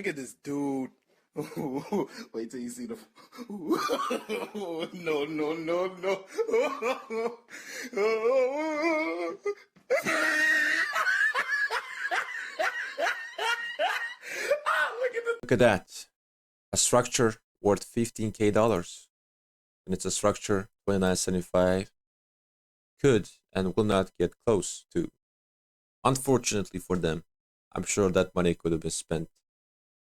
Look at this dude. Wait till you see the. No, no, no, no. Look at that. A structure worth $15K. And it's a structure 2975 could and will not get close to. Unfortunately for them, I'm sure that money could have been spent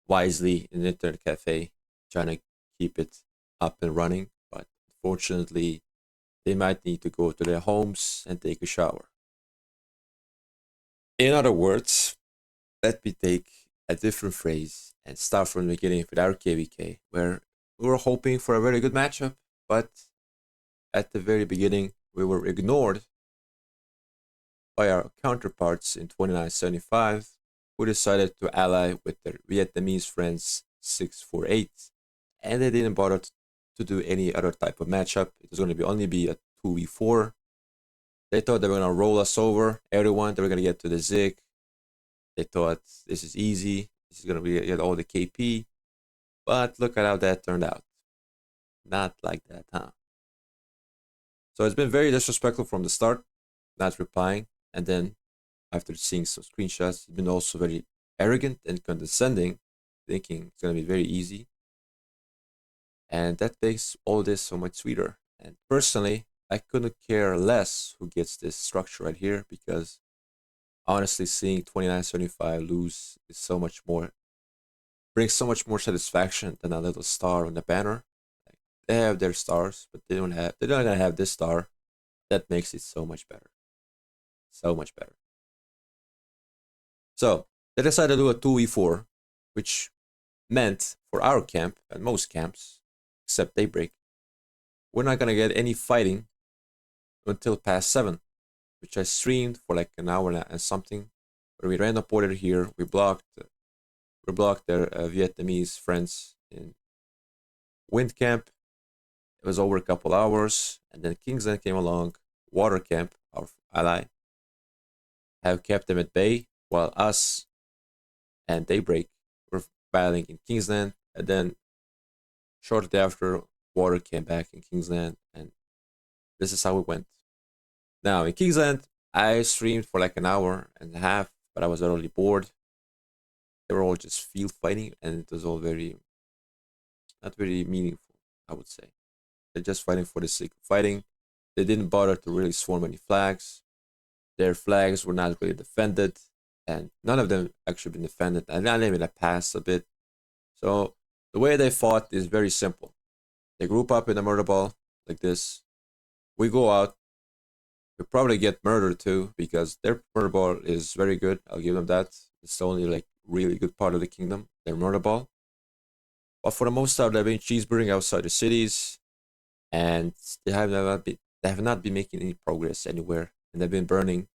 wisely in an internet cafe trying to keep it up and running, but unfortunately, they might need to go to their homes and take a shower. In other words, let me take a different phrase and start from the beginning with our KVK, where we were hoping for a very good matchup, but at the very beginning, we were ignored by our counterparts in 2975, who decided to ally with their Vietnamese friends 648, and they didn't bother to do any other type of matchup. It was going to be only be a 2v4. They thought they were going to roll us over, everyone. They were going to get to the Zig. They thought this is easy. This is going to be get all the KP. But look at how that turned out. Not like that, huh? So it's been very disrespectful from the start, not replying. And then after seeing some screenshots, it's been also very arrogant and condescending, thinking it's going to be very easy. And that makes all this so much sweeter. And personally, I couldn't care less who gets this structure right here, because honestly, seeing 2975 lose is so much more, brings so much more satisfaction than a little star on the banner. Like, they have their stars, but they're not gonna have this star. That makes it so much better. So much better. So they decided to do a 2v4, which meant for our camp and most camps, except Daybreak, we're not gonna get any fighting until past 7, which I streamed for like an hour and something, where we ran up order here. We blocked their Vietnamese friends in Wind Camp. It was over a couple hours, and then Kingsland came along. Water Camp, our ally, have kept them at bay, while us and Daybreak were battling in Kingsland. And then shortly after, Water came back in Kingsland, and this is how it went. Now in Kingsland, I streamed for like an hour and a half, but I was utterly bored. They were all just field fighting, and it was all not very meaningful, I would say. They're just fighting for the sake of fighting. They didn't bother to really swarm any flags. Their flags were not really defended, and none of them actually been defended. And I even passed a bit. So the way they fought is very simple. They group up in a murder ball like this. We go out. We probably get murdered too, because their murder ball is very good. I'll give them that. It's the only like really good part of the kingdom, their murder ball. But for the most part, they've been cheeseburgering outside the cities, and they have not been making any progress anywhere, and they've been burning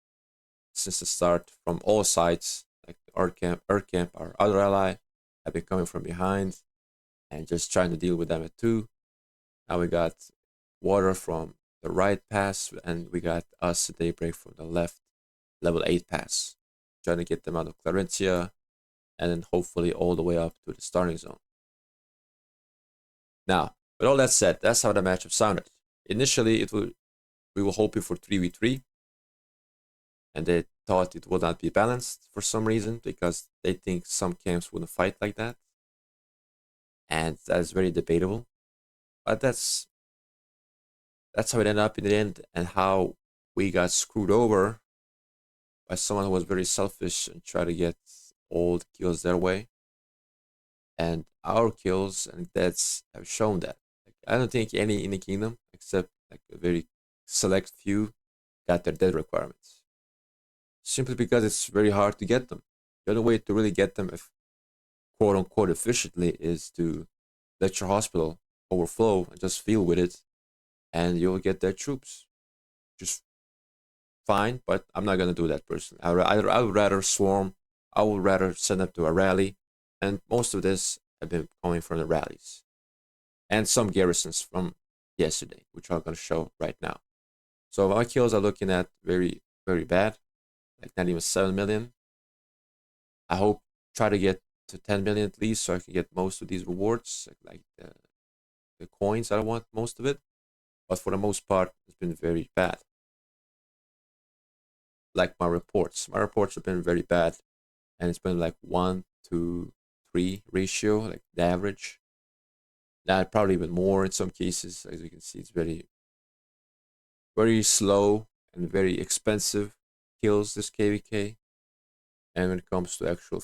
since the start from all sides. Like our camp, our other ally, have been coming from behind and just trying to deal with them at 2. Now we got Water from the right pass, and we got us at Daybreak from the left, level 8 pass, trying to get them out of Clarencia, and then hopefully all the way up to the starting zone. Now, with all that said, that's how the matchup sounded. Initially, we were hoping for 3v3, and they thought it would not be balanced for some reason, because they think some camps wouldn't fight like that, and that is very debatable. But that's how it ended up in the end, and how we got screwed over by someone who was very selfish and tried to get all the kills their way. And our kills and deaths have shown that. Like, I don't think any in the kingdom, except like a very select few, got their death requirements. Simply because it's very hard to get them. The only way to really get them, if quote unquote efficiently, is to let your hospital overflow and just fill with it, and you'll get their troops. Just fine, but I'm not gonna do that personally. I would rather swarm. I would rather send them to a rally, and most of this have been coming from the rallies, and some garrisons from yesterday, which I'm gonna show right now. So my kills are looking at very, very bad, like not even 7 million. I hope try to get to 10 million at least, so I can get most of these rewards, like the coins. I don't want most of it, but for the most part, it's been very bad. Like my reports have been very bad, and it's been like 1 to 3 ratio, like the average. Now probably even more in some cases. As you can see, it's very, very slow and very expensive kills, this KVK. And when it comes to actual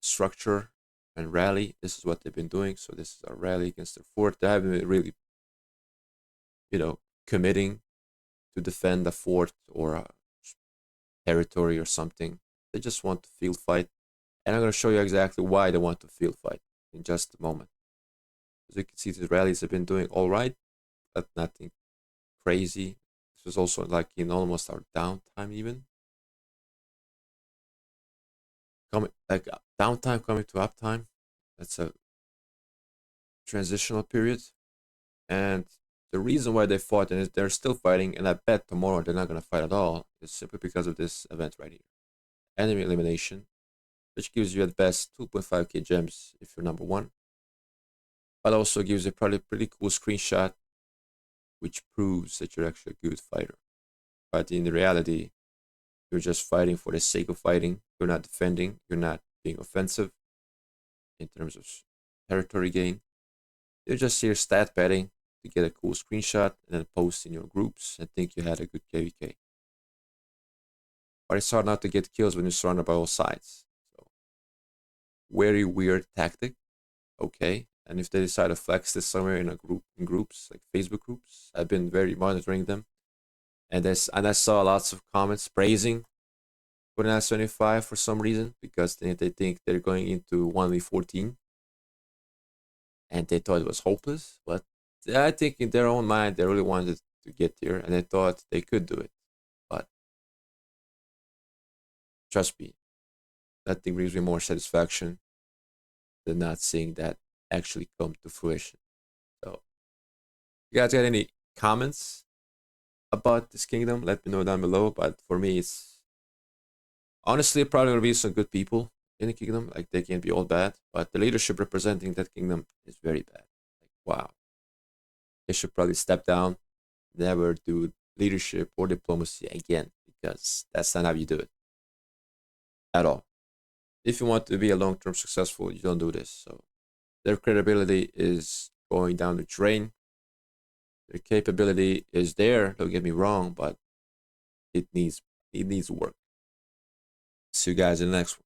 structure and rally, this is what they've been doing. So this is a rally against their fort. They haven't been really, committing to defend a fort or a territory or something. They just want to field fight. And I'm going to show you exactly why they want to field fight in just a moment. As you can see, the rallies have been doing all right, but nothing crazy. This was also like in almost our downtime even. Downtime coming to uptime. That's a transitional period. And the reason why they fought and they're still fighting, and I bet tomorrow they're not going to fight at all, is simply because of this event right here. Enemy elimination, which gives you at best 2.5k gems if you're number 1. But also gives you probably a pretty cool screenshot, which proves that you're actually a good fighter. But in reality, you're just fighting for the sake of fighting. You're not defending. You're not being offensive in terms of territory gain. You're just here stat betting to get a cool screenshot and then post in your groups and think you had a good KVK. But it's hard not to get kills when you're surrounded by all sides. So, very weird tactic. Okay. And if they decide to flex this somewhere in groups, like Facebook groups, I've been very monitoring them. And I saw lots of comments praising Coordinate 75 for some reason, because they think they're going into 1v14. And they thought it was hopeless. But I think in their own mind, they really wanted to get here, and they thought they could do it. But trust me, nothing brings me more satisfaction than not seeing that actually come to fruition. So, you guys got any comments about this kingdom? Let me know down below. But for me, it's honestly probably gonna be some good people in the kingdom. Like, they can't be all bad, but the leadership representing that kingdom is very bad. Like, wow, they should probably step down, never do leadership or diplomacy again, because that's not how you do it at all. If you want to be a long-term successful, you don't do this. So their credibility is going down the drain. Their capability is there, don't get me wrong, but it needs work. See you guys in the next one.